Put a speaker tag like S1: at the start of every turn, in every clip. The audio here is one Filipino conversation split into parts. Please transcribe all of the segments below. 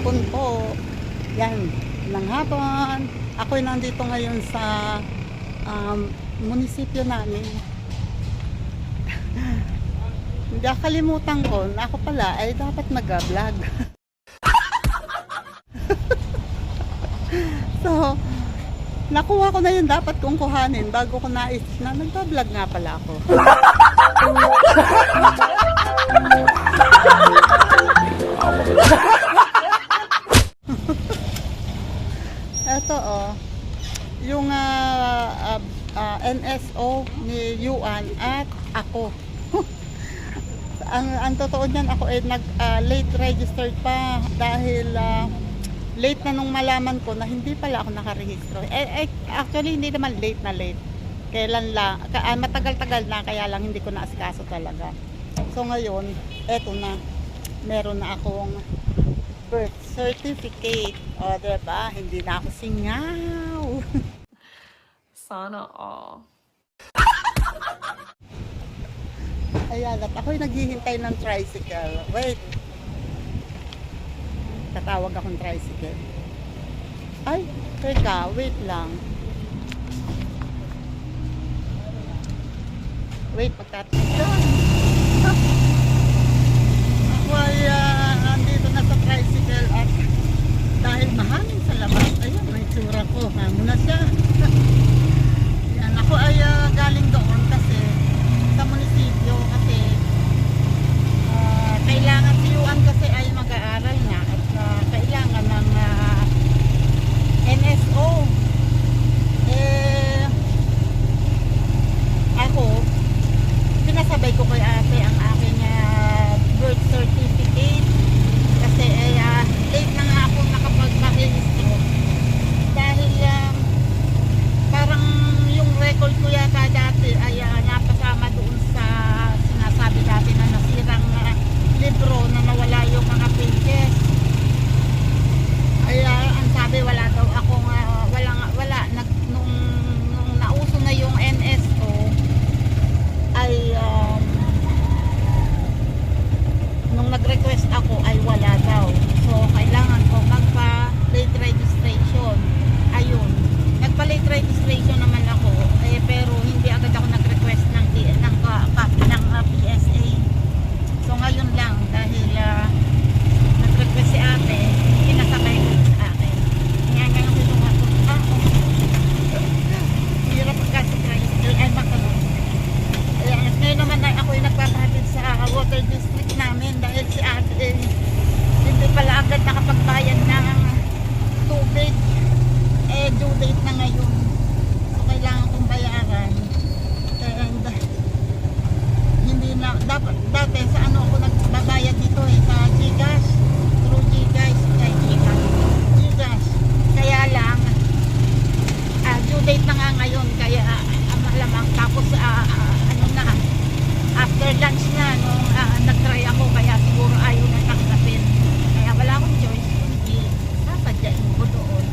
S1: hapon po. Yan, ng hapon. Ako'y nandito ngayon sa munisipyo namin. Hindi kalimutan ko na ako pala ay dapat mag-vlog. So, nakuha ko na yung dapat kong kuhanin bago ko naisip na nag-vlog nga pala ako. Eto yung NSO ni Yuan at ako. ang totoo niyan, ako ay late registered pa dahil late na nung malaman ko na hindi pala ako nakarehistro. Actually hindi naman late na late. Kailan lang, matagal-tagal na, kaya lang hindi ko naasikaso talaga. So ngayon, eto na, meron na akong birth certificate. O, diba? Hindi na ako singaw.
S2: Sana all.
S1: Ayan, at ako'y naghihintay ng tricycle. Wait. Tatawag akong tricycle. Ay, teka, wait lang. Wait, magtatanong. Ako ay andito na sa tricycle at dahil mahangin sa labas, ayun, may tsura ko. Hamo na siya. Yan, ako ay galing doon kasi sa munisipyo kasi kailangan si Yuan kasi ay mag-aaral na at kailangan ng NSO. Ako, pinasabay ko kay ate ang aking birth certificate kasi late na nga ako nakapag-rehistro dahil parang yung record ko yata dati ay napasama doon sa sinasabi dati na nasirang libro na nawala yung mga pages. Ay ang sabi wala daw akong nung nauso na yung NSO ay nung nag-request ako ay wala daw. So kailangan ko magpa-late registration. Ayun. Nagpa-late registration naman ako pero hindi agad ako nag-request ng copy ng PSA. So ngayon lang dahil nag-request si ate, pinasabay ko sa akin. Ngayon ko yung hirap kasi ay makalong. Ngayon naman ay ako yung nagpapahatid sa water district namin dahil si ate hindi pala agad nakapagbayad ng tubig. Due date na ngayon. So kailangan kong bayaran. And hindi na dati sa ano ako nagbabayad dito sa GCash. Through GCash. GCash. Kaya lang due date na nga ngayon kaya malamang tapos ano na after lunch na nung nag-try ako kaya siguro ayaw na tanggapin. Kaya wala akong choice kundi sasadyain ko doon.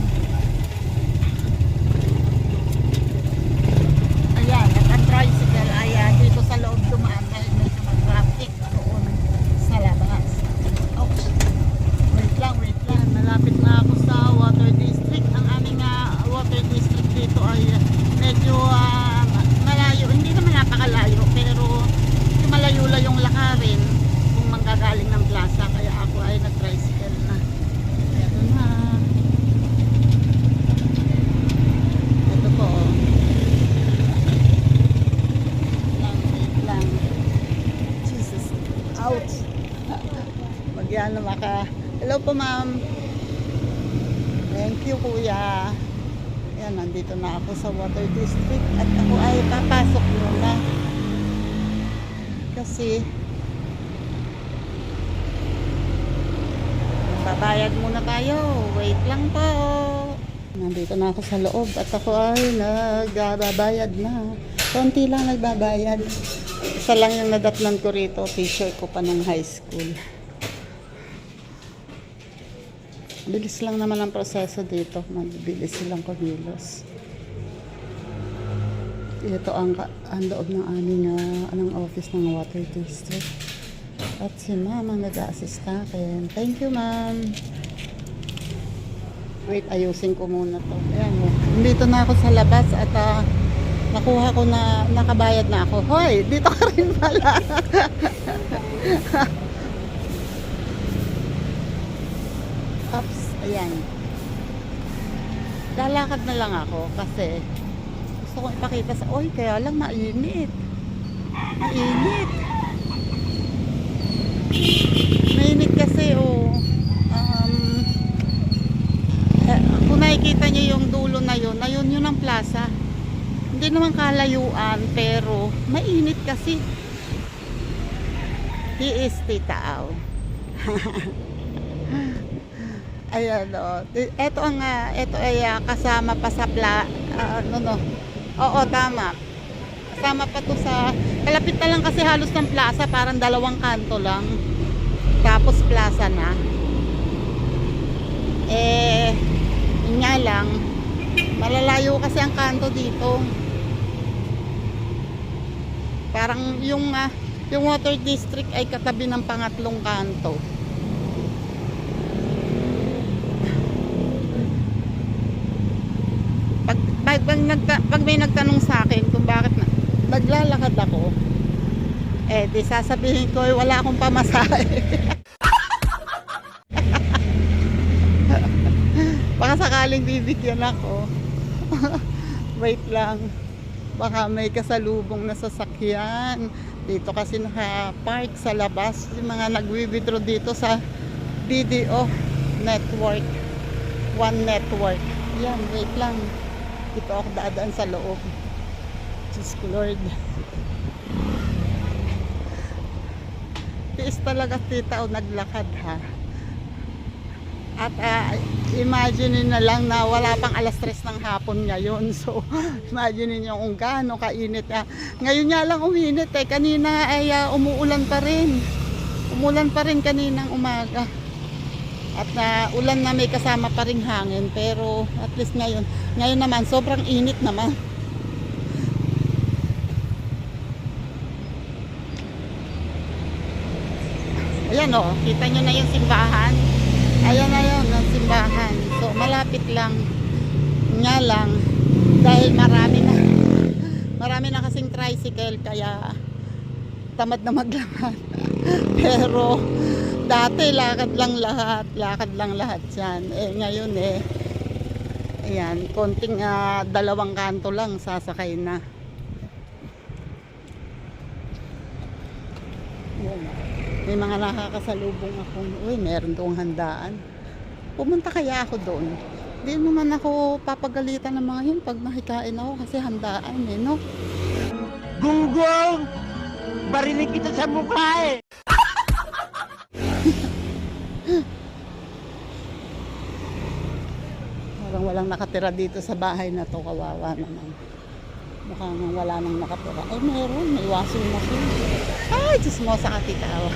S1: Ayan, at ang tricycle ay dito sa loob dumaan dahil medyo mag-traffic doon sa labas. Oops. Wait lang. Malapit na ako sa water district. Ang aming water district dito ay medyo malayo. Hindi naman napakalayo pero malayo-layong lakarin kung manggagaling ng plaza. Kaya ako ay nag-tricycle na. Ito na. Ito po. Wait lang. Jesus. Ouch. Magyan na Hello po ma'am. Thank you kuya. Yan, nandito na ako sa water district at ako ay papasok muna. Kasi babayad muna tayo. Wait lang po. Nandito na ako sa loob at ako ay nagbabayad na. Konti lang nagbabayad. Isa lang yung nadatnan ko rito. T-shirt ko pa nung high school. Bilis lang naman ang proseso dito. Mabilis silang kumilos. Ito ang loob ng aming anong office ng water district. At si ma'am ang nag-a-assist sa akin. Thank you ma'am. Wait, ayusin ko muna to. Ayan mo. Dito na ako sa labas at nakuha ko na, nakabayad na ako. Hoy, dito ka rin pala. Ups, ayan. Lalakad na lang ako kasi gusto kong ipakita sa... Oy, kaya lang mainit. Mainit. Mainit kasi, oh. Kung nakikita nyo yung dulo na yun ang plaza. Hindi naman kalayuan, pero mainit kasi. He is Tita Au. Ayan, o. Ito ay kasama pa sa Oo, tama. Kasama pa to sa, kalapit na lang kasi halos ng plaza, parang 2 kanto lang. Tapos plaza na. Yun nga lang, malalayo kasi ang kanto dito. Parang yung Water District ay katabi ng pangatlong kanto. Pag may nagtanong sa akin kung bakit naglalakad ako, di sasabihin ko wala akong pamasahe. Baka sakaling bibigyan ako. Wait lang. Baka may kasalubong na sasakyan. Dito kasi naka-park sa labas. Yung mga nag-withdraw dito sa BDO Network. One Network. Yan, wait lang. Dito ako dadaan sa loob. Diyos ko Lord. Tiis talaga Tita o naglakad ha. At imagine na lang na wala pang 3:00 ng hapon ngayon. So, imagine niyo kung gaano kainit. Ngayon nga lang uminit Kanina ay umuulan pa rin. Umulan pa rin kaninang umaga. At ulan na may kasama pa ring hangin. Pero at least ngayon naman sobrang init naman. Ayan o, kita nyo na yung simbahan. Ayan na yun, ang simbahan. So, malapit lang. Nga lang, dahil marami na kasing tricycle, kaya tamad na maglakad. Pero, dati, lakad lang lahat yan. Ngayon ayan, konting 2 kanto lang, sasakay na. Ayan. May mga nakakasalubong akong, meron doong handaan. Pumunta kaya ako doon. Hindi naman ako papagalitan ng mga yun pag nakikain ako kasi handaan no?
S3: Gunggong! Barinig kita sa mukha
S1: Parang walang nakatira dito sa bahay na to, kawawa naman. Mukhang wala nang nakatira. Ay, meron. May washing machine. Ay, chismosa ka, Tita Au.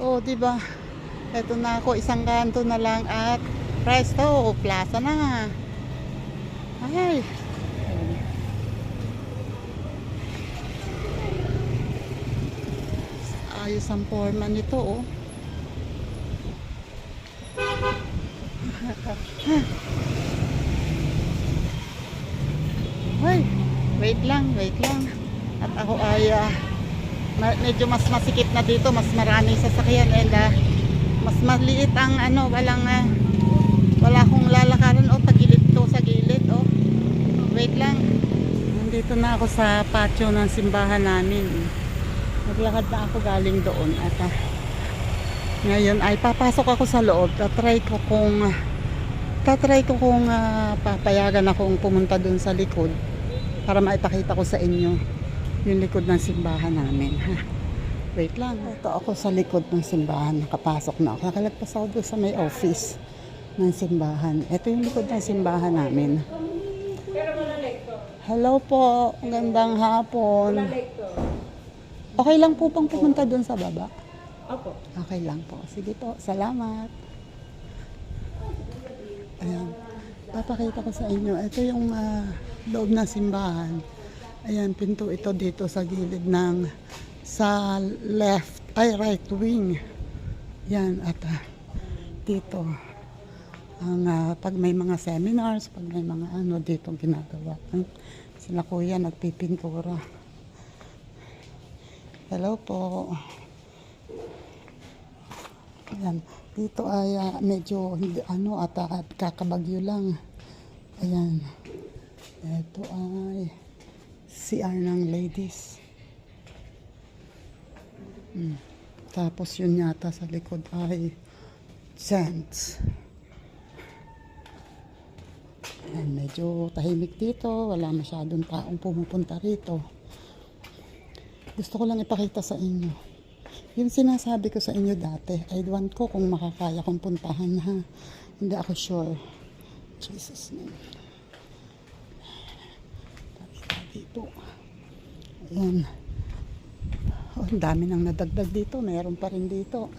S1: Oh, diba? Eto na ako. 1 kanto na lang at presto. Plaza na. Ay. Ayos ang forma nito, oh. Ay, wait lang. At ako ay medyo mas masikip na dito, mas maraming sasakyan and mas maliit ang wala akong lalakaran tagilid to sa gilid, oh. Wait lang. Nandito na ako sa patio ng simbahan namin. Naglakad na ako galing doon at ngayon ay papasok ako sa loob. Tatry ko kung papayagan akong pumunta doon sa likod para maipakita ko sa inyo yung likod ng simbahan namin. Wait lang. Ito ako sa likod ng simbahan. Nakapasok na ako. Nakalagpas ako doon sa may office ng simbahan. Ito yung likod ng simbahan namin. Hello po. Gandang hapon. Okay lang po pang pumunta doon sa baba?
S2: Opo.
S1: Okay lang po. Sige po. Salamat. Ayan.
S4: Papakita ko sa inyo. Ito yung loob ng simbahan. Ayan, pinto ito dito sa gilid ng sa right wing. Yan, at dito ang pag may mga seminars, pag may mga ano dito ginagawa. Sila kuya nagpipintura. Hello po. Ayan, dito ay medyo hindi ano at kakabagyo lang. Ayan. Ito ay CR ng ladies. Tapos yun yata sa likod ay Saints. Ayan, medyo tahimik dito. Wala masyadong taong pumupunta rito. Gusto ko lang ipakita sa inyo. Yung sinasabi ko sa inyo dati, I want ko kung makakaya kong puntahan ha. Hindi ako sure. Jesus name. Tabi po. Ayan. Oh, ang dami nang nadagdag dito. Meron pa rin dito.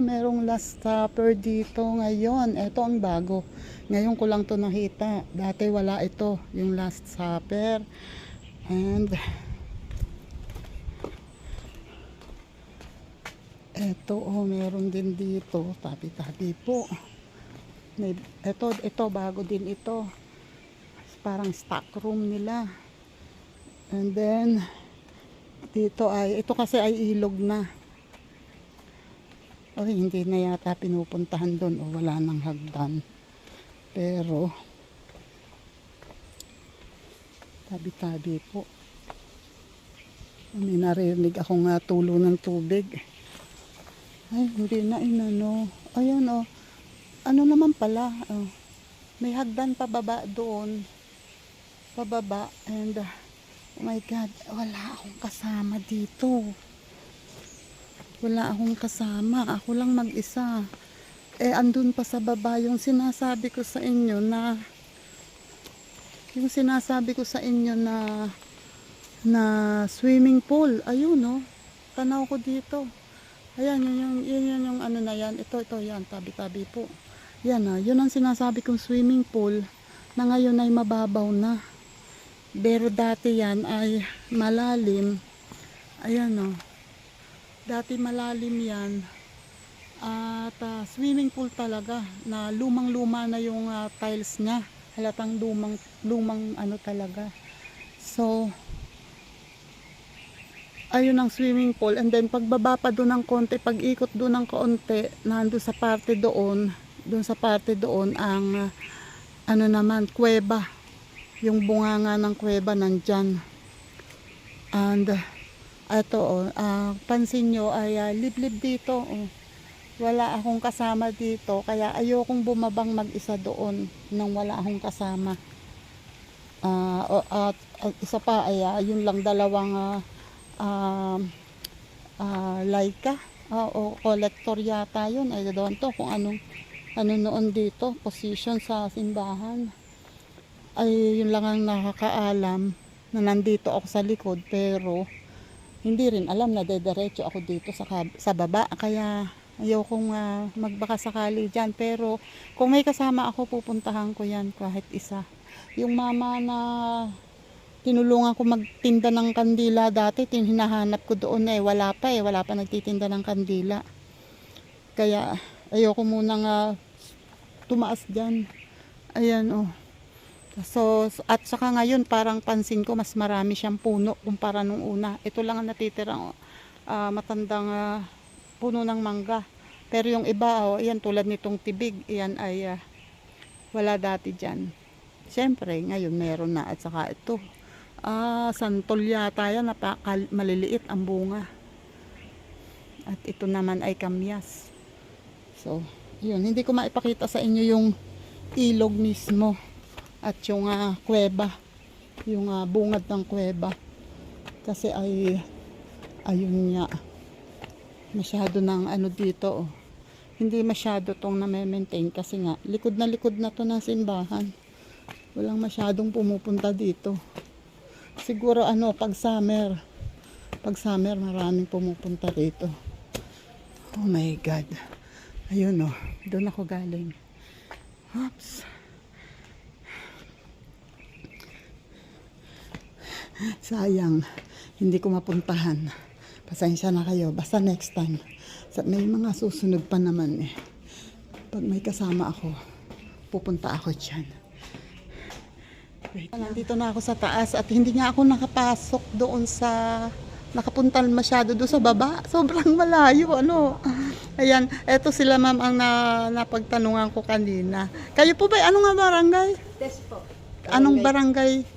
S4: Merong Last Supper dito ngayon. Ito ang bago. Ngayon ko lang to nakita. Dati wala ito. Yung Last Supper. And eto, meron din dito. Tabi-tabi po. Ito, bago din ito. Parang stock room nila. And then, ito kasi ay ilog na. O, hindi na yata pinupuntahan doon. O, wala nang hagdan. Pero, tabi-tabi po. May narinig akong tulo ng tubig. Ay, hindi na inano. Ayun, oh. Ano naman pala? Oh. May hagdan pababa doon. Pababa. And, oh my God, wala akong kasama dito. Wala akong kasama. Ako lang mag-isa. Andun pa sa baba yung sinasabi ko sa inyo na swimming pool. Ayun, oh. Tanaw ko dito. Ayan, yun yung ano na yan. Ito, yan, tabi-tabi po. Yan, yun ang sinasabi kong swimming pool na ngayon ay mababaw na. Pero dati yan ay malalim. Ayan, dati malalim yan. At swimming pool talaga na lumang-luma na yung tiles niya. Halatang lumang ano talaga. So, ayun ang swimming pool. And then pagbaba pa doon ng konti, pag ikot doon ng konti, nandun sa parte doon ang ano naman, kuweba. Yung bunganga ng kuweba nandyan. And ito, pansin nyo ay liblib dito. Wala akong kasama dito, kaya ayokong bumabang mag-isa doon nang wala akong kasama. At isa pa ay yun lang dalawang Laika o collector yata yun. I don't know kung ano noon dito position sa simbahan. Ay yun lang ang nakakaalam na nandito ako sa likod, pero hindi rin alam na dediretso ako dito sa baba, kaya ayokong magbaka sakali dyan. Pero kung may kasama ako, pupuntahan ko yan kahit isa. Yung mama na tinulungan ko magtinda ng kandila dati, hinahanap ko doon wala pa nagtitinda ng kandila. Kaya ayoko munang tumaas dyan. Ayan, oh. So, at saka ngayon parang pansin ko mas marami siyang puno kumpara nung una. Ito lang ang natitirang matandang puno ng mangga. Pero yung iba, ayan, tulad nitong tibig, ayan ay wala dati dyan. Siyempre, ngayon meron na. At saka ito, santol yata yan, maliliit ang bunga. At ito naman ay kamyas. So, yun, hindi ko maipakita sa inyo yung ilog mismo at yung kuweba, yung bungad ng kuweba, kasi ay ayun nga, masyado ng ano dito, hindi masyado tong na-maintain kasi nga likod na to ng simbahan. Walang masyadong pumupunta dito. Siguro pag summer maraming pumupunta dito. Oh my God. Ayun, doon ako galing. Oops. Sayang, hindi ko mapuntahan. Pasensya na kayo, basta next time. May mga susunod pa naman eh. Pag may kasama ako, pupunta ako dyan. Wait. Nandito na ako sa taas at hindi nga ako nakapasok doon sa... Nakapunta masyado doon sa baba. Sobrang malayo, ano. Ayan, eto sila ma'am ang napagtanungan ko kanina. Kayo po ba, ano nga barangay?
S5: Des po.
S4: Anong barangay?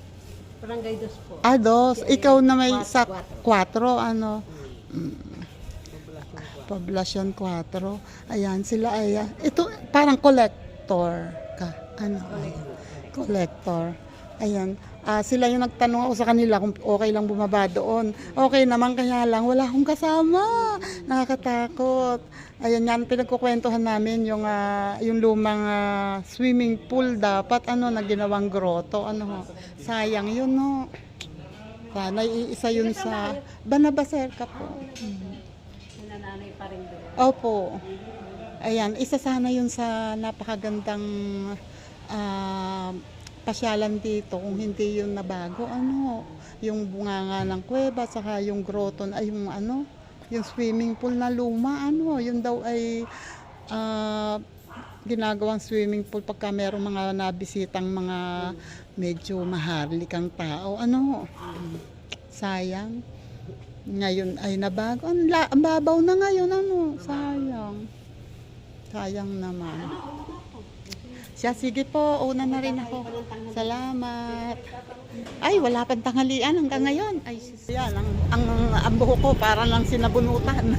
S5: Barangay Dos po.
S4: Ah, dos. Ikaw na may sa 4, ano. Poblacion 4. Ayan, sila ay, ito parang collector ka. Ano? Collector. Ayan. Sila yung nagtanong ako sa kanila kung okay lang bumaba doon. Okay naman, kaya lang wala akong kasama. Nakakatakot. Ayan yan, pinagkukwentuhan namin yung lumang swimming pool dapat na ginawang grotto. Sayang yun, no. Sana iisa yun sa Banabaserka po.
S5: Nananay pa rin doon.
S4: Opo. Ayan, isa sana yun sa napakagandang pasyalan dito kung hindi yun nabago. Yung bunganga ng kuweba, saka yung grotto, yung swimming pool na luma, yun daw ay ginagawang swimming pool pagka merong mga nabisitang mga medyo maharlikang tao. Sayang. Ngayon ay nabago. Ang babaw na ngayon, sayang. Sayang naman. Siya, sige po, una na rin ako. Salamat. Ay, wala pang tanghalian hanggang ngayon. Ay, yan, ang buhok ko para lang sinabunutan.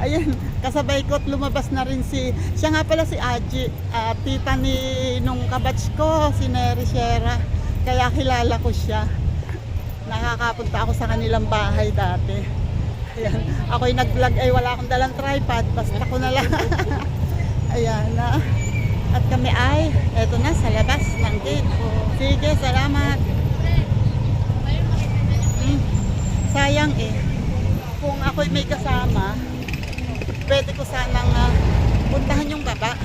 S4: Ayan, kasabay ko at lumabas na rin siya nga pala si Aji, tita ni nung kabatch ko, si Neri Sierra. Kaya kilala ko siya. Nakakapunta ako sa kanilang bahay dati. Ayan, ako'y nag-vlog ay wala akong dalang tripod, basta ko na lang. Ayan na. At kami ay, eto na, sa labas ng gate. Sige, salamat. Sayang eh. Kung ako'y may kasama, pwede ko sanang puntahan yung baba.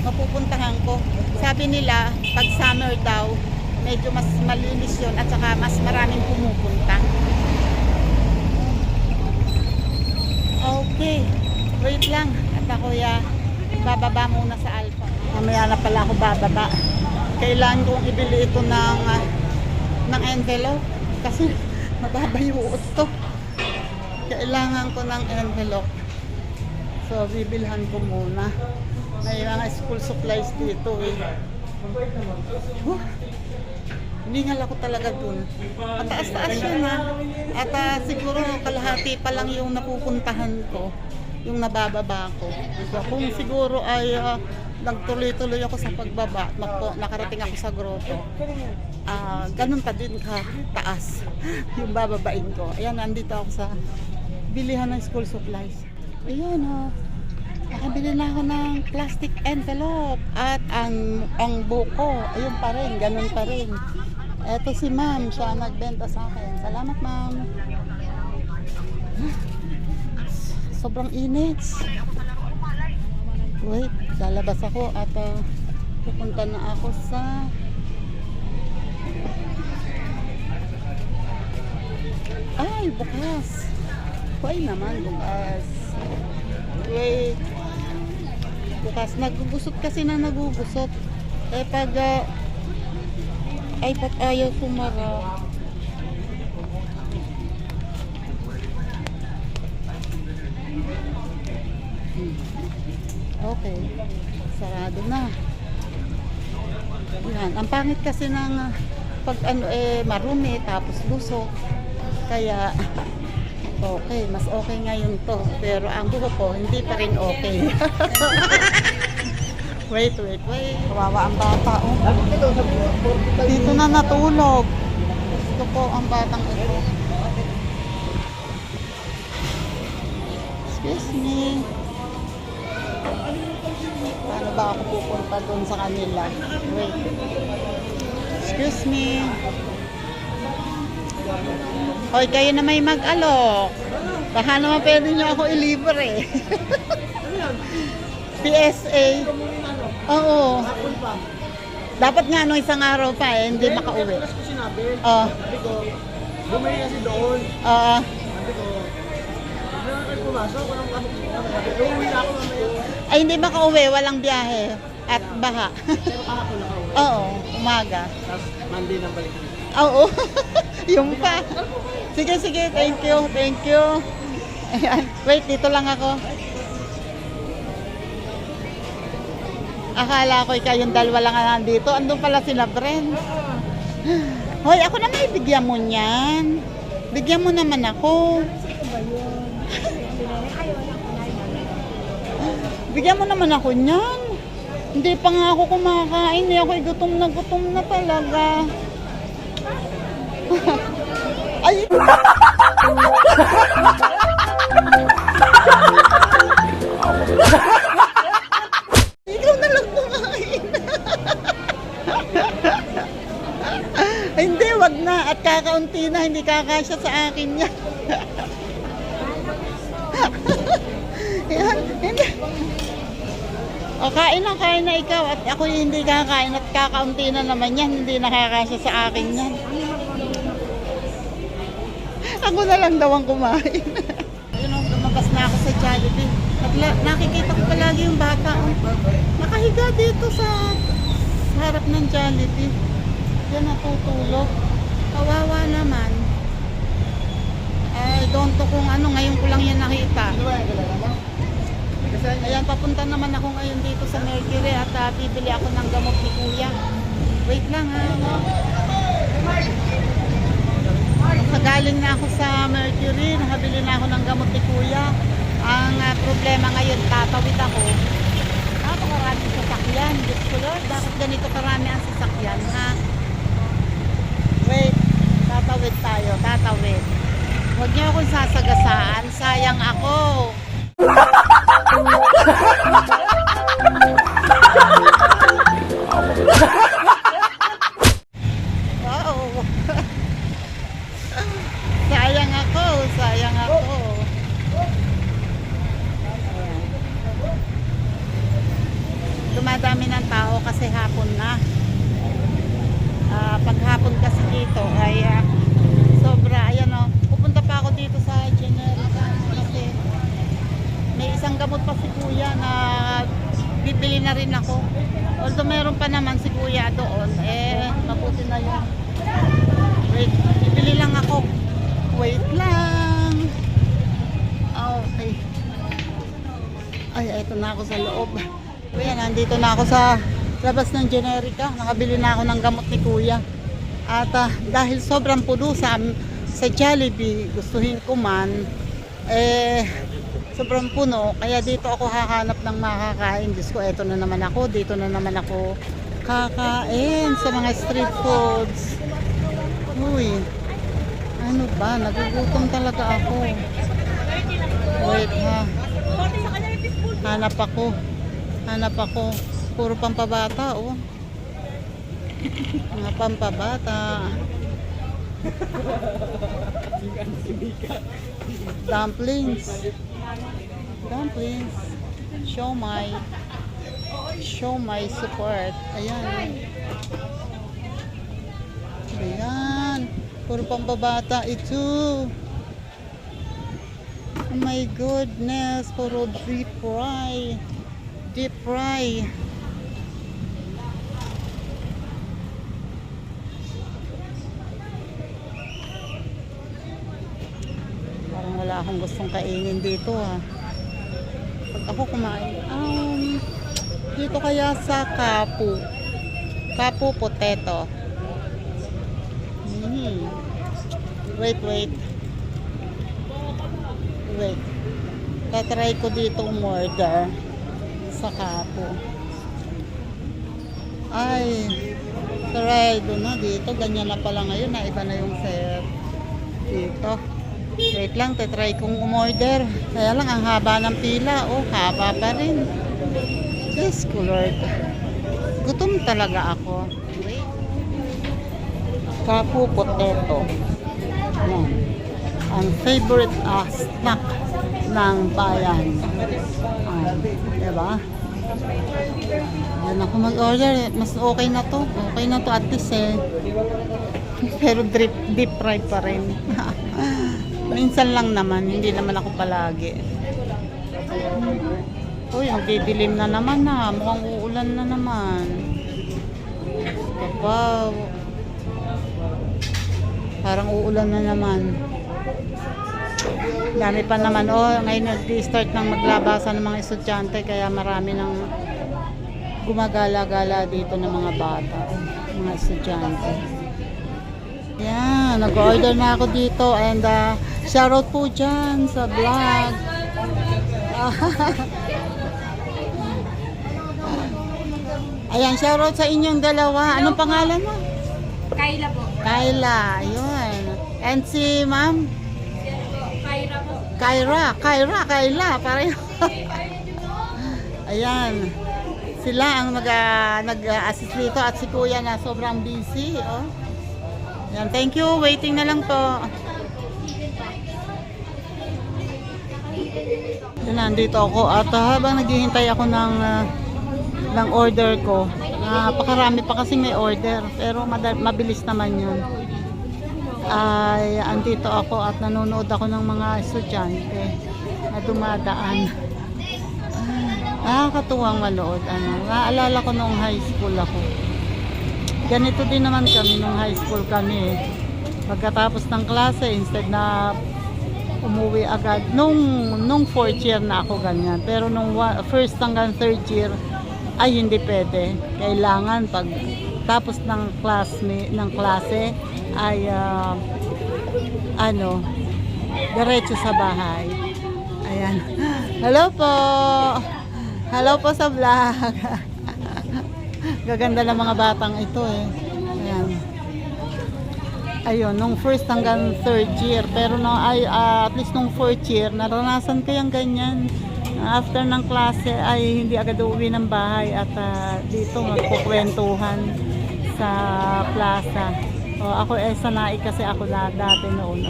S4: Mapupuntahan ko. Sabi nila, pag summer daw, medyo mas malinis yun at saka mas maraming pumupunta. Okay. Wait lang. At ako'y bababa muna sa Alpha. Mamaya na pala ako bababa. Kailangan kong ibili ito ng envelope kasi mababayuot to. Kailangan ko ng envelope. So, bibilhan ko muna. May mga school supplies dito eh. Hiningal ako talaga dun. Mataas-taas yun At siguro kalahati pa lang yung napupuntahan ko. Yung nabababa ko. So, kung siguro ay nagtuloy-tuloy ako sa pagbaba, nakarating ako sa grotto, ganun pa din ka taas yung bababain ko. Ayan, nandito ako sa bilihan ng school supplies. Ayan nakabili na ako ng plastic envelope at ang buko, ayun pa rin, ganun pa rin. Eto si ma'am, siya nagbenta sa akin. Salamat ma'am. Sobrang init. Wait, lalabas ako at pupunta na ako sa bukas. Hoy naman, bukas. Wait. Bukas, nagugusot kasi na nagugusot. Pag ayaw sumara. Okay. Sarado na. Yan. Ang pangit kasi ng pag marumi tapos lusok. Kaya okay, mas okay ngayon to. Pero ang buhok ko hindi pa rin okay. Wait. Kawawa ang bata. Dito na natulog. Gusto ko ang batang ito. Excuse me. Paano ba ako pupunta doon sa kanila? Wait. Excuse me. Hoy, kayo na may mag-alok. Baka naman pwede nyo ako ilibre. PSA. Oo. Dapat nga isang araw pa hindi makauwi.
S3: Bumili kasi doon.
S4: Oo.
S3: Sabi ko, hindi na kayo pumasok. Walang kamok ko. Uuwi na ako mamaya.
S4: Ay, hindi makauwi. Walang biyahe. At baha.
S3: Pero kahapon ako.
S4: Oo, umaga.
S3: Tapos Monday nang balik.
S4: Oo. Yung pa. Sige, sige. Thank you. Thank you. Ayan. Wait, dito lang ako. Akala ko kayong dalawa lang ang nandito. Andun pala sila, Bren. Hoy, ako na may bigyan mo niyan. Bigyan mo naman ako. Bigyan mo naman ako niyan. Hindi pa nga ako kumakain. Hindi ako gutom na talaga. Ay! Ikaw na lang kumain. Ay, hindi, wag na. At kakaunti na, hindi kakasya sa akin yan. Yan, hindi. O, kain na ikaw. At ako hindi kakain at kakaunti na naman yan. Hindi nakakasya sa akin yan. Ako na lang daw ang kumain. Ayun o, lumabas na ako sa Jollibee. At nakikita ko palagi yung bata. Nakahiga dito sa harap ng Jollibee. Yan natutulog. Kawawa naman. I don't know kung ano. Ngayon ko lang yan nakita. Ayan, papunta naman ako ngayon dito sa Mercury at bibili ako ng gamot ni Kuya. Wait lang ha. Galing na ako sa Mercury, nakabili na ako ng gamot ni Kuya. Ang problema ngayon, tatawid ako. Napakaraming sasakyan. Diyos ko Lord, bakit ganito karami ang sasakyan, ha? Wait, tatawid tayo, tatawid. Huwag niyo akong sasagasaan, sayang ako. Wow. Sayang ako, sayang ako. Dumadami ng tao kasi hapon na. Paghapon kasi dito ay sobra. Ayan o, pupunta pa ako dito sa Generica kasi may isang gamot pa si Kuya na bibili na rin ako. Although meron pa naman si Kuya doon, mabuti na yun. Wait, bibili lang ako. Wait lang. Okay. Ay, eto na ako sa loob. Kuya, nandito na ako sa labas ng Generica. Nakabili na ako ng gamot ni Kuya. At dahil sobrang puno sa Jollibee, gustuhin ko man, sobrang puno. Kaya dito ako hahanap ng makakain. Diyos ko, eto na naman ako. Dito na naman ako kakain sa mga street foods. Uy, ano ba? Nagugutom talaga ako. Wait ha. Hanap ako. Hanap ako. Puro pampabata, oh. Mga pampabata. Dumplings. Dumplings. Show my support. Ayan. Ayan. Puro pampabata ito. Oh my goodness. Puro deep fry. Deep fry. Parang wala akong gustong kainin dito ha. Pag ako kumain, dito kaya sa Kapu potato. Wait. Tatry ko dito umorder sa Kapu. Ay, try doon na dito. Ganyan na pala ngayon. Iba na yung set dito. Wait lang, tatry kong umorder. Kaya lang, ang haba ng pila. Oh, haba pa rin. Diyos ko Lord. Gutom talaga ako. Wait. Kapu potato. Yan. Ang favorite snack ng bayan. Diba? Yan ako mag-order. Mas okay na to. Okay na to at least Pero deep fry pa rin. Minsan lang naman, hindi naman ako palagi. Uy, ang didilim na naman na. Mukhang uulan na naman. Kapaw. Parang uulan na naman. Dami pa naman. Oh, ngayon nag-start ng maglabasan ng mga estudyante. Kaya marami ng gumagala-gala dito ng mga bata. Mga estudyante. Yan, nag-order na ako dito. And shoutout po dyan sa vlog. Ayan, shoutout sa inyong dalawa. Anong pangalan mo?
S5: Kayla po.
S4: Kyla, yun. And si ma'am?
S5: Kyra po.
S4: Kyla, pareho. Ayan. Sila ang nag-assist dito at si kuya na sobrang busy. Oh. Ayan, thank you. Waiting na lang po. Yan, nandito ako at habang naghihintay ako ng order ko, napakarami pa kasi may order pero mabilis naman yun. Ay andito ako at nanonood ako ng mga estudyante na dumadaan. Nakakatuwang manood. Naalala ko nung high school ako. Ganito din naman kami nung high school kami. Pagkatapos ng klase, instead na umuwi agad. Nung fourth year na ako ganyan. Pero nung first hanggang third year, ay hindi pwede. Kailangan pag tapos ng klase ay diretso sa bahay. Ayan. Hello po. Hello po sa vlog. Gaganda ng mga batang ito eh. Ayan. Ayun, nung first hanggang third year. Pero at least nung fourth year, naranasan ko yung ganyan. After ng klase ay hindi agad uuwi ng bahay at dito magkukwentuhan sa plaza. Ako sanay kasi ako dati noon.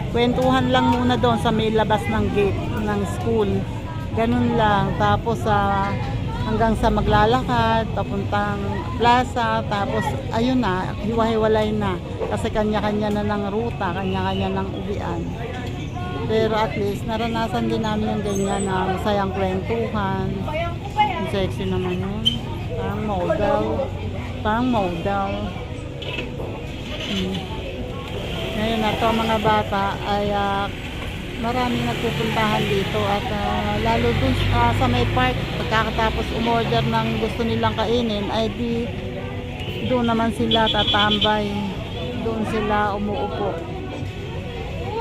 S4: Kwentuhan lang muna doon sa may labas ng gate ng school. Ganun lang. Tapos hanggang sa maglalakad, papuntang plaza, tapos ayun na, hiwa-hiwalay na. Kasi kanya-kanya na ng ruta, kanya-kanya ng uwian. Pero at least, naranasan din namin yung ganyan na masayang kwentuhan. Ang sexy naman yun. Parang model. Ngayon na to, mga bata ay maraming nagpupuntahan dito at lalo dun sa may park, pagkakatapos umorder ng gusto nilang kainin ay doon naman sila tatambay, doon sila umuupo.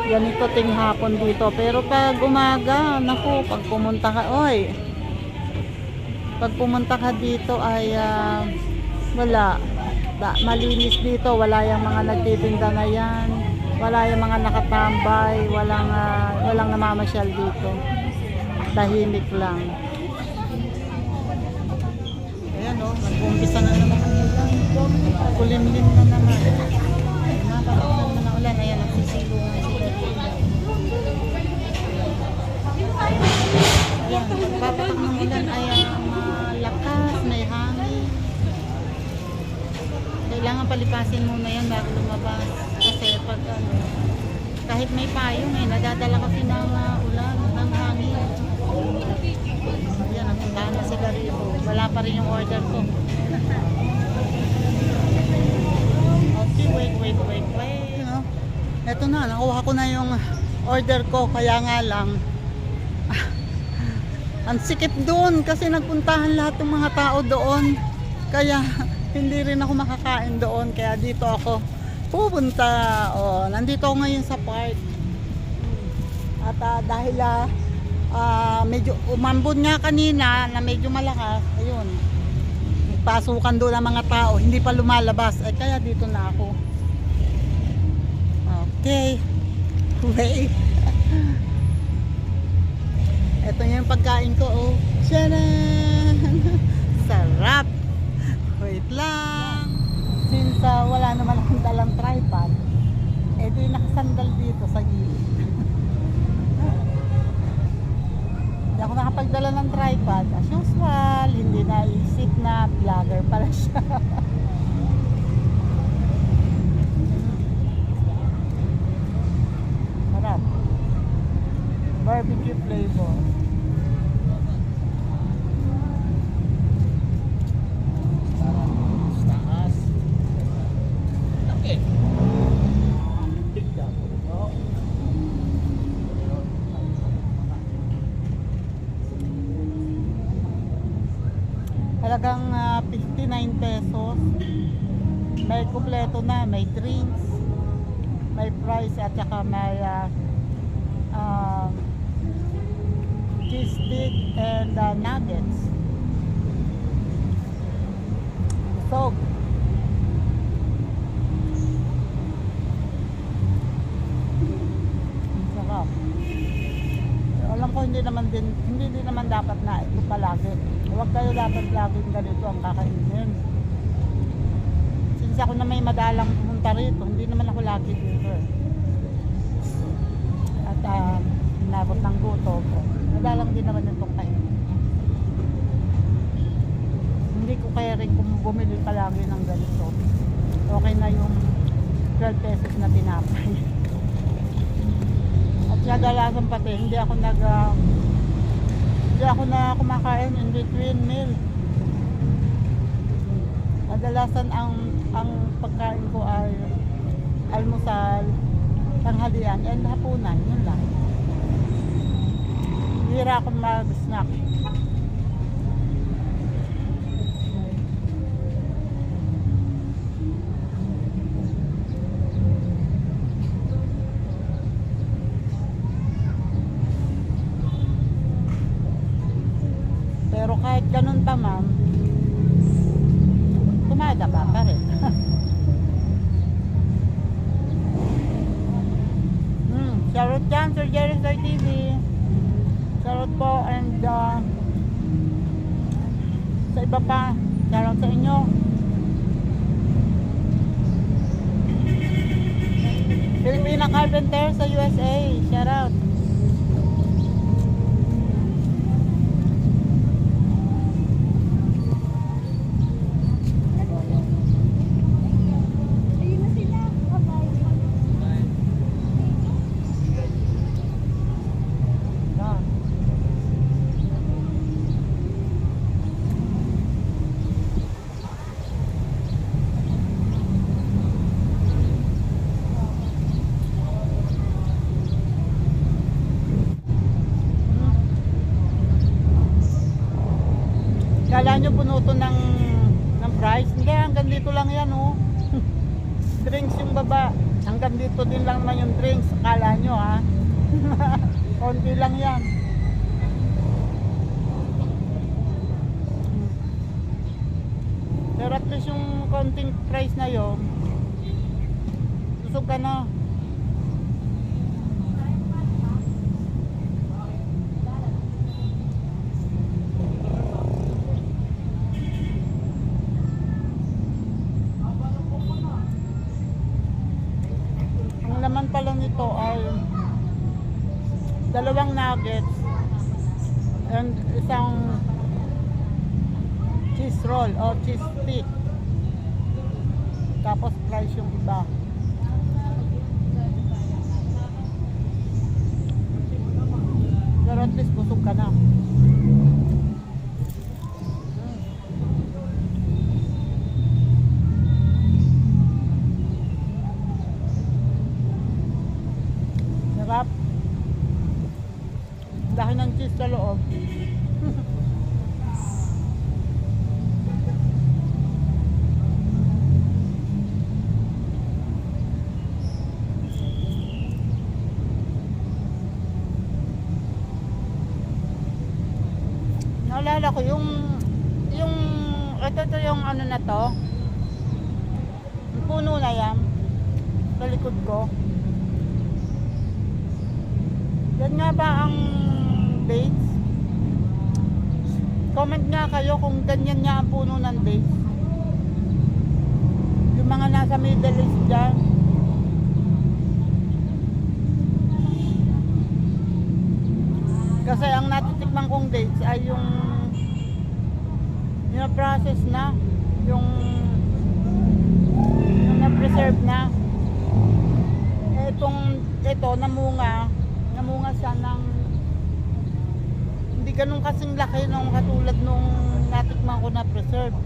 S4: Ganito ting hapon dito, pero pag umaga, naku, pag pumunta ka dito ay wala, malinis dito, wala yung mga nagtitinda na yan. Wala yung mga nakatambay, walang namamasyal dito. Tahimik lang. Ayan nag-umpisa na naman ang ulan. Kulimlim na naman. Nakakaroon naman ang ulan. Ayan, nagsisilungan sila dito. Ayan, pagpapatak ng ulan ay malakas, may hangin. Kailangan palipasin muna yan bago lumabas. Kasi pag kahit may payong nadadala kasi ng ulan, ng hangin. Ayan, napuntahan na sila rito. Wala pa rin yung order ko. Okay, wait. Eto na, nakuha ko na yung order ko. Kaya nga lang, ang sikip doon kasi nagpuntahan lahat ng mga tao doon. Kaya hindi rin ako makakain doon. Kaya dito ako pupunta. Nandito ako ngayon sa park. At dahil medyo umambon nga kanina na medyo malakas, ayun, pasukan doon ang mga tao, hindi pa lumalabas, kaya dito na ako. Okay, wait. Ito yung pagkain ko. Tcharan! Sarap. Wait lang. Since wala naman akong dalang tripod, di nakasandal dito sa gilid. Hindi ako nakapagdala ng tripod. As usual, hindi naisip na vlogger pala siya. Barbecue flavor.
S3: Taas. Laki. Tigda. Oo.
S4: Talagang 59 pesos. May kumpleto na, may drinks, may fries at saka may cheese stick and nuggets. So, sarap. Alam ko hindi din naman dapat na ito palagi. Huwag kayo dapat laging ganito ang kakainin. Since ako na may madalang pumunta rito, hindi naman ako lagi dito. At inabot ng gutom ko. Madalang din naman itong kainin. Hindi ko kaya rin kung bumili palagi ng ganito. Okay na yung 12 pesos na tinapay. At kadalasan pati, hindi ako na kumakain in between meal. Kadalasan ang pagkain ko ay almusal, tanghalian, and hapunan. Yun lang. Hira akong mag-snack. Pero kahit ganun pa, ma'am, tumadaba pa rin. Shoutout dyan, Sir Jerry Star TV. Shoutout po, and sa iba pa, shoutout sa inyo. Filipina Carpenter sa USA, shoutout.
S5: Ayun na sila. Bye-bye.
S4: Yan. Kala nyo puno to ng price? Hindi, hanggang dito lang yan, oh. Drinks yung baba. Hanggang dito din lang naman yung drinks. Kala nyo, ha? Konti lang yan. Pero at least yung konting price na yun, susog ka na. Ang laman pala nito ay dalawang nuggets and isang cheese roll o cheese stick, tapos fries yung iba. Pero at least busog ka na. Sarap. Laki ng cheese sa loob. Naalala ko yung ito yung ano na to, yung puno na yan sa likod ko. Yan nga ba ang dates? Comment nga kayo kung ganyan nga ang puno ng dates. Yung mga nasa Middle East dyan. Kasi ang natitikman kong dates ay yung process na, yung na-preserve na. Ito namunga siya ng ganun kasing laki nung katulad nung natikman ko na preserve.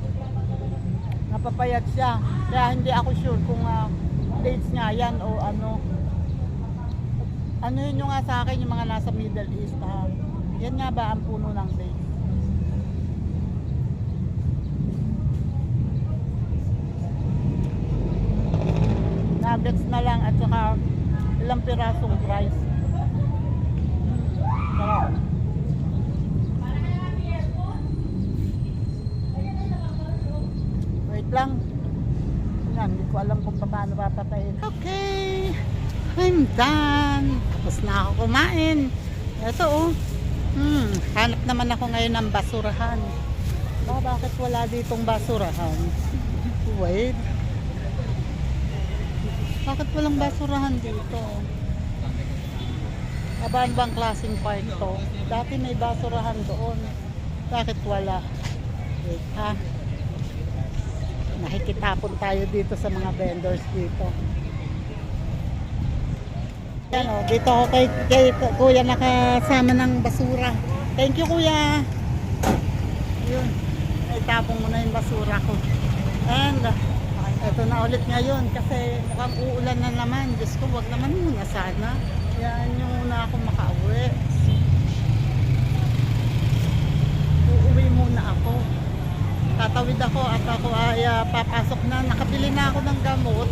S4: Napapayat siya. Kaya hindi ako sure kung dates nga yan o ano. Ano yun yung nga sa akin, yung mga nasa Middle East. Yan nga ba ang puno ng dates? Nuggets na lang at saka ilang pirasong rice. Sarap. Wait lang. Yan, hindi ko alam kung paano papatayin. Okay, I'm done. Tapos na ako kumain. Ito oh. Hanap naman ako ngayon ng basurahan. Bakit wala ditong basurahan? Wait. Bakit walang basurahan dito? Abaan bang klaseng park to? Dati may basurahan doon. Bakit wala? Wait ha. Nakikitapon tayo dito sa mga vendors dito. Yan o, dito ako kay kuya nakasama ng basura. Thank you kuya. Yun. Itapon mo na yung basura ko. And eto na ulit ngayon kasi mukhang uulan na naman. Diyos ko, wag naman muna sana. Yan yung muna ako makauwi. Uuwi muna ako. Tatawid ako at ako ay papasok na. Nakabili na ako ng gamot.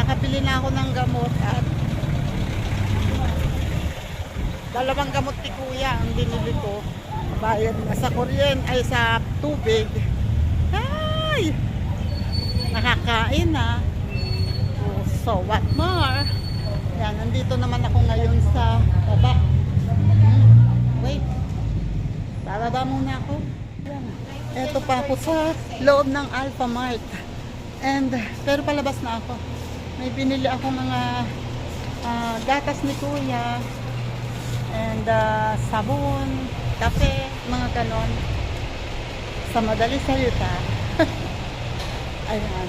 S4: Nakabili na ako ng gamot at dalawang gamot ni kuya ang binili ko. Bayad na sa kuryente ay sa tubig. Ay! Nakakain na. Oh, so what more? Yan, nandito naman ako ngayon sa baba. Wait. Bababa muna ako. Yan. Eto pa ako sa loob ng Alpha Mart. Pero palabas na ako. May binili ako mga gatas ni kuya. And sabon, kape, mga ganon. Sa madali salita. Ayan.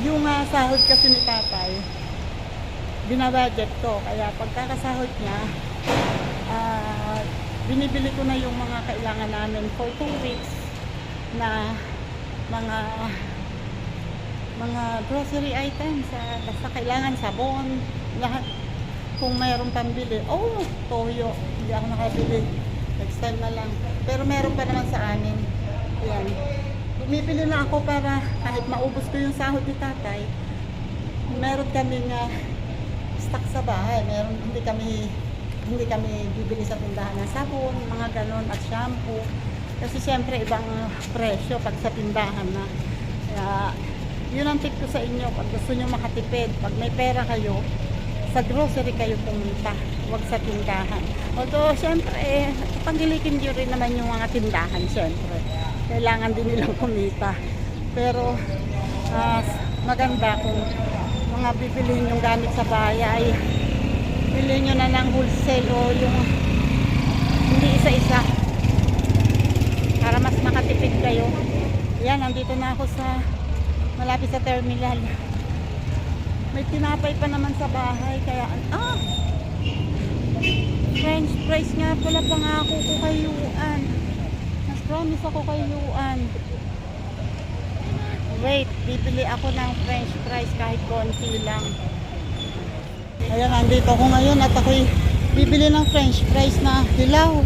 S4: Yung sahod kasi ni tatay, binabudget ko. Kaya pagkakasahod niya, binibili ko na yung mga kailangan namin for 2 weeks na mga grocery items. Basta kailangan sabon, lahat. Kung mayroong pambili, toyo, hindi ako nakabili. Next time na lang. Pero meron pa naman sa amin. Ayan. Bumibili na ako para kahit maubos ko yung sahod ni tatay, meron kami stock sa bahay. Hindi kami bibili sa tindahan ng sabon, mga ganon, at shampoo. Kasi siyempre ibang presyo pag sa tindahan na. Kaya, yun ang tip ko sa inyo. Pag gusto nyo makatipid, pag may pera kayo, sa grocery kayo pumunta, huwag sa tindahan. Although, syempre, pagilikin nyo rin naman yung mga tindahan, syempre. Kailangan din nilang kumita. Pero, maganda kung mga bibilihin yung gamit sa bahay, ay bilhin nyo na ng wholesale o yung hindi isa-isa. Para mas makatipid kayo. Yan, nandito na ako sa malapit sa terminal. May tinapay pa naman sa bahay, kaya French fries nga pala, pangako ko kay Yuan. Mas-promise ako kay Yuan. Wait, bibili ako ng French fries kahit konti lang. Ayan, nandito ako ngayon at ako'y bibili ng French fries na hilaw.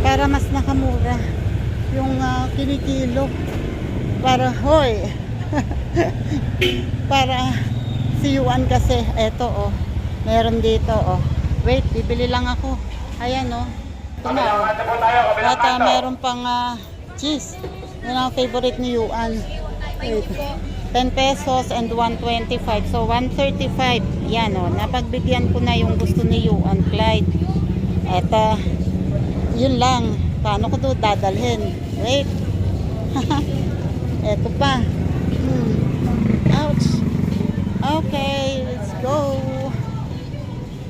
S4: Para mas nakamura yung kinikilo. Para, hoy! Para si Yuan kasi, eto meron dito wait, bibili lang ako. Ayan ito na at meron pang cheese. Yun ang favorite ni Yuan. Wait, 10 pesos and 125, so 135. Yan napagbigyan ko na yung gusto ni Yuan Clyde. At yun lang, paano ko to dadalhin? Wait. Eto pa. Ouch. Okay, let's go.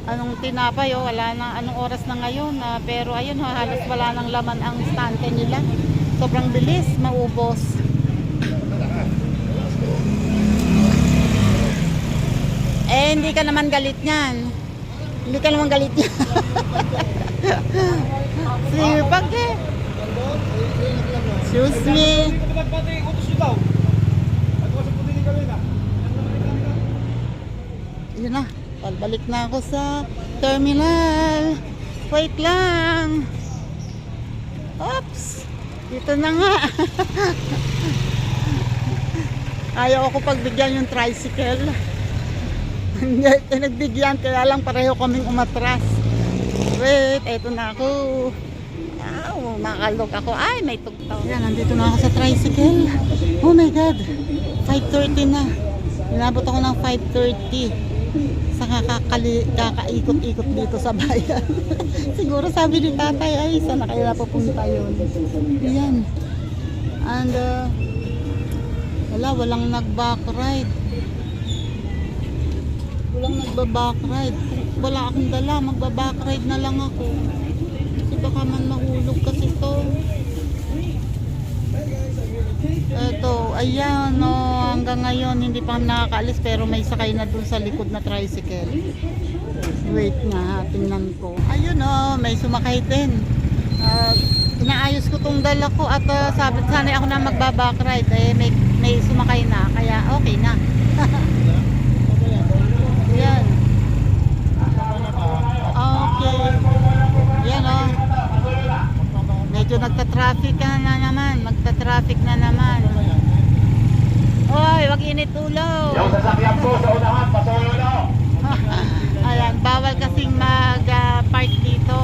S4: Anong tinapay wala na, anong oras na ngayon pero ayun halos wala nang laman ang stante nila. Sobrang bilis maubos. Hindi ka naman galit niyan. Hindi ka naman galit niyan. Sipag eh. Excuse me. Yun na. Balik na ako sa terminal. Wait lang. Oops. Dito na nga. Ayaw ako pagbigyan yung tricycle. Hindi, nagbigyan. Kaya lang pareho kaming umatras. Wait, eto na ako. Makalog ako. Ay, may tugtaw. Yan, nandito na ako sa tricycle. Oh my God. 5:30 na. Inabot ako ng 5:30. Sa kakaikot-ikot dito sa bayan. Siguro sabi ni tatay, ay, saan na kaya napupunta yun? Yan. And, walang nag-back ride. Walang nagba-back ride. Wala akong dala, magba-back ride na lang ako. Kasi baka man mahulog kasi to. Eto, ayan, no, hanggang ngayon hindi pa kami nakakaalis pero may sakay na dun sa likod na tricycle. Wait nga, tingnan ko. Ayun, no, may sumakay din. Inaayos ko tong dala ko at sabi sana ako na magba-back ride. May sumakay na, kaya okay na. Yan. Okay. Yan, oh. Medyo nagta-traffic na naman. Magta-traffic na naman. Oy, wag init ulo.
S6: Yung sasakyan po sa unahan, pasulo.
S4: Ayan, bawal kasing mag-park dito.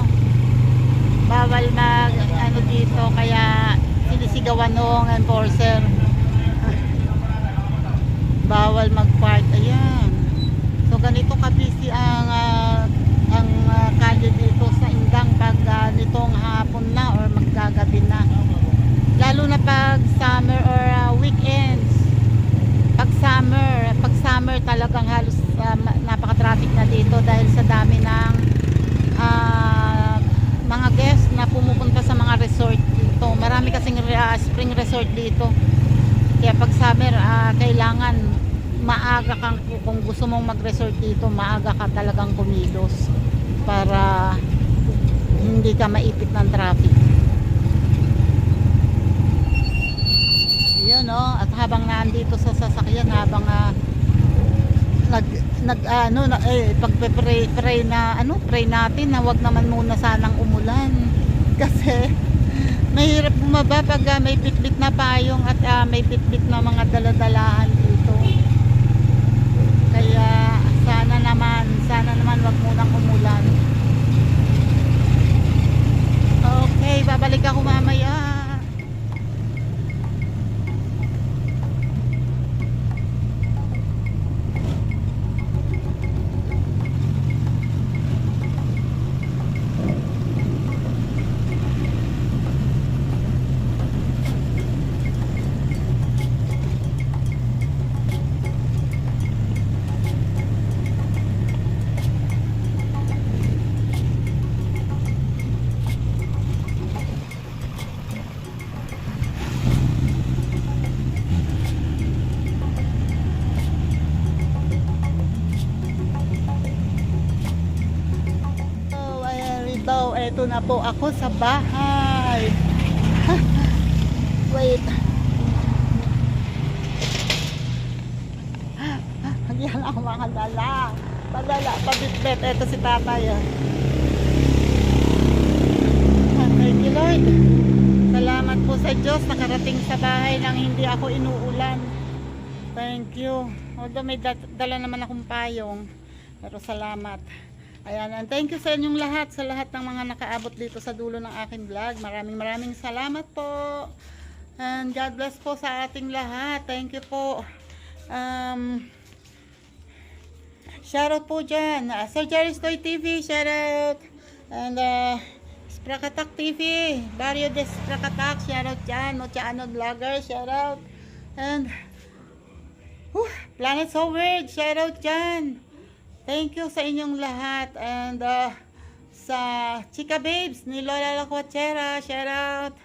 S4: Bawal ano dito, kaya sinisigawan nung enforcer. Bawal mag-park. Ayan. So ganito kabisi ang kalye dito sa Indang pag nitong hapon na or maggagabi na. Lalo na pag summer or weekends. Pag summer talagang halos napaka-traffic na dito dahil sa dami ng mga guests na pumupunta sa mga resort dito. Marami kasing spring resort dito. Kaya pag summer, kailangan maaga kang, kung gusto mong mag-resort dito, maaga ka talagang kumilos para hindi ka maipit ng traffic. Yan, oh, at habang naandito sa sasakyan, habang pagpe-pray natin na wag naman muna sanang umulan kasi mahirap bumaba pag may bitbit na payong at may bitbit na mga daladalahan dito. Kaya sana naman wag munang umulan. Okay, babalik ako mamaya. Eto na po ako sa bahay. Wait. Yan ang mga dala. Pabitbit. Eto si tatay. Thank you, Lord. Salamat po sa Diyos. Nakarating sa bahay nang hindi ako inuulan. Thank you. Although may dala naman akong payong. Pero salamat. Ayan, and thank you sa inyong lahat, sa lahat ng mga nakaabot dito sa dulo ng aking vlog. Maraming salamat po. And God bless po sa ating lahat. Thank you po. Shoutout po dyan. Sir Jerry's Toy TV, shoutout. And Sprakatak TV, Barrio de Sprakatak, shoutout dyan. Mochano Vlogger, shoutout. And Planet So Weird, shoutout dyan. Thank you sa inyong lahat. And sa Chika Babes ni Lola Lacuachera, shout out.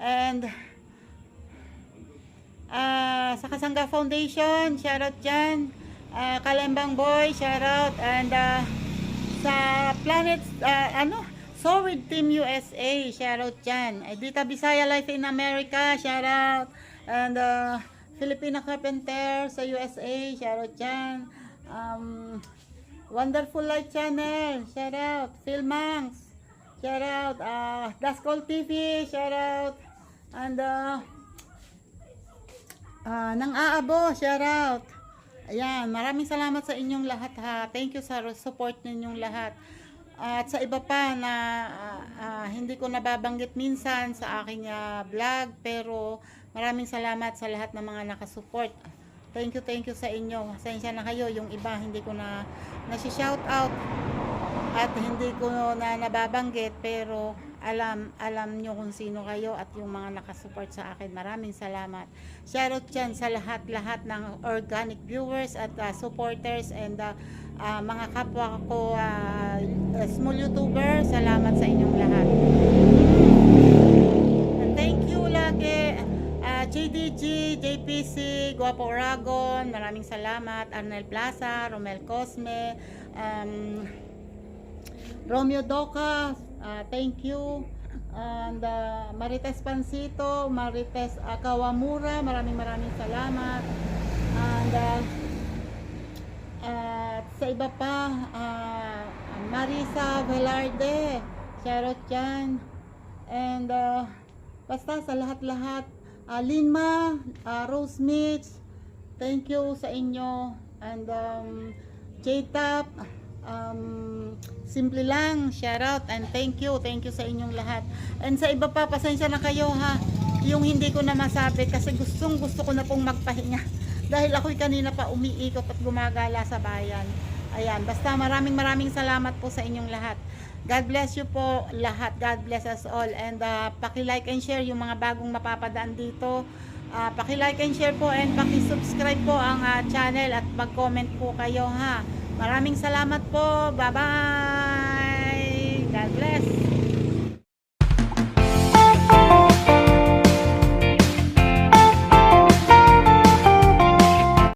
S4: And sa Kasangga Foundation, shout out dyan.
S1: Kalembang Boy, shout out. And sa Planet, Solid Team USA, shout out dyan. Dita Bisaya Life in America, shout out. And Filipina Carpenter sa USA, shout out dyan. Wonderful Light Channel, shout out. Phil Manx, shout out. Daskol TV, shout out. And Nang Aabo, shout out. Ayan, maraming salamat sa inyong lahat ha. Thank you sa support ninyong lahat. At sa iba pa na hindi ko nababanggit minsan sa aking vlog, pero maraming salamat sa lahat ng mga nakasupport. Thank you sa inyo. Pasensya na kayo, yung iba hindi ko na nasi-shout out at hindi ko na nababanggit, pero alam nyo kung sino kayo at yung mga nakasupport sa akin. Maraming salamat. Shoutout dyan sa lahat ng organic viewers at supporters and mga kapwa ko small YouTuber. Salamat sa inyong lahat. And thank you lagi. JDG, JPC, Guapo Oragon, maraming salamat. Arnel Plaza, Romel Cosme, Romeo Doca, thank you. And Marites Pansito, Marites Kawamura, maraming salamat. And sa iba pa, Marisa Velarde, shoutout dyan. And basta sa lahat, Linma, Rose Mitch, thank you sa inyo. And J-Tap, simple lang, shout out and thank you sa inyong lahat. And sa iba pa, pasensya na kayo ha, yung hindi ko na masabi kasi gusto ko na pong magpahinga dahil ako'y kanina pa umiikot at gumagala sa bayan. Ayan, basta maraming salamat po sa inyong lahat. God bless you po lahat. God bless us all. And paki-like and share yung mga bagong mapapadaan dito. Paki-like and share po and paki-subscribe po ang channel at mag-comment po kayo ha. Maraming salamat po. Bye-bye. God bless.